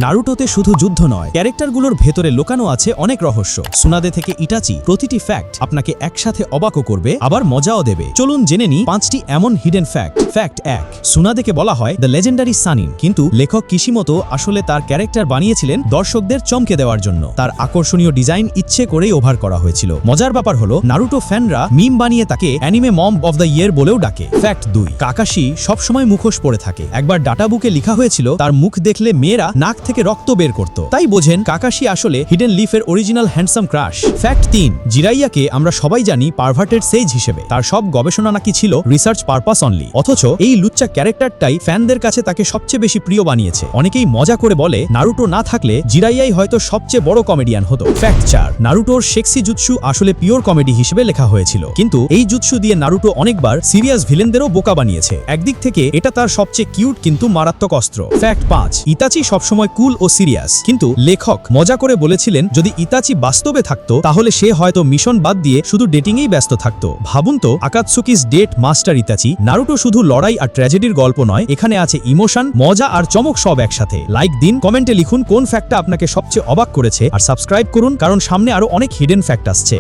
নারুটোতে শুধু যুদ্ধ নয়, ক্যারেক্টারগুলোর ভেতরে লুকানো আছে অনেক রহস্য। সুনাদে থেকে ইটাচি, প্রতিটি ফ্যাক্ট আপনাকে একসাথে অবাকও করবে, আবার মজাও দেবে। চলুন জেনে নিই 5টি এমন হিডেন ফ্যাক্ট। ফ্যাক্ট 1, সুনাদেকে বলা হয় দ্য লেজেন্ডারি সানিন, কিন্তু লেখক কিশিমোতো আসলে তার ক্যারেক্টার বানিয়েছিলেন দর্শকদের চমকে দেওয়ার জন্য। তার আকর্ষণীয় ডিজাইন ইচ্ছে করেই ওভার করা হয়েছিল। মজার ব্যাপার হলো নারুটো ফ্যানরা মিম বানিয়ে তাকে anime mom of the year বলেও ডাকে। ফ্যাক্ট 2, কাকাশি সবসময় মুখোশ পরে থাকে। একবার ডাটা বুকে লেখা হয়েছিল তার মুখ দেখলে মেয়েরা নাক থেকে রক্ত বের করত। তাই বোঝেন কাকাশি আসলে হিডেন লিফের অরিজিনাল হ্যান্ডসাম ক্রাশ। ফ্যাক্ট 3, জিরাইয়াকে আমরা সবাই জানি পারভার্টেড সেজ হিসেবে। তার সব গবেষণা নাকি ছিল রিসার্চ পারপাস অনলি, অথচ এই লুচ্চা ক্যারেক্টারটাই ফ্যানদের কাছে তাকে সবচেয়ে বেশি প্রিয় বানিয়েছে। অনেকেই মজা করে বলে নারুটো না থাকলে জিরাইয়াই হয়তো সবচেয়ে বড় কমেডিয়ান হতো। ফ্যাক্ট 4, নারুটোর সেক্সি জুৎসু আসলে পিওর কমেডি হিসেবে লেখা হয়েছিল, কিন্তু এই জুৎসু দিয়ে নারুটো অনেকবার সিরিয়াস ভিলেনদেরও বোকা বানিয়েছে। একদিক থেকে এটা তার সবচেয়ে কিউট কিন্তু মারাত্মক অস্ত্র। ফ্যাক্ট 5, ইতাচি সবসময় কুল ও সিরিয়াস, কিন্তু লেখক মজা করে বলেছিলেন যদি ইতাচি বাস্তবে থাকতো তাহলে সে হয়তো মিশন বাদ দিয়ে শুধু ডেটিংয়েই ব্যস্ত থাকতো। ভাবুন তো, আকাতসুকিস ডেট মাস্টার ইতাচি। নারুটো শুধু লড়াই আর ট্র্যাজেডির গল্প নয়, এখানে আছে ইমোশন, মজা আর চমক সব একসাথে। লাইক দিন, কমেন্টে লিখুন কোন ফ্যাক্টটা আপনাকে সবচেয়ে অবাক করেছে, আর সাবস্ক্রাইব করুন কারণ সামনে আরো অনেক হিডেন ফ্যাক্ট আসছে।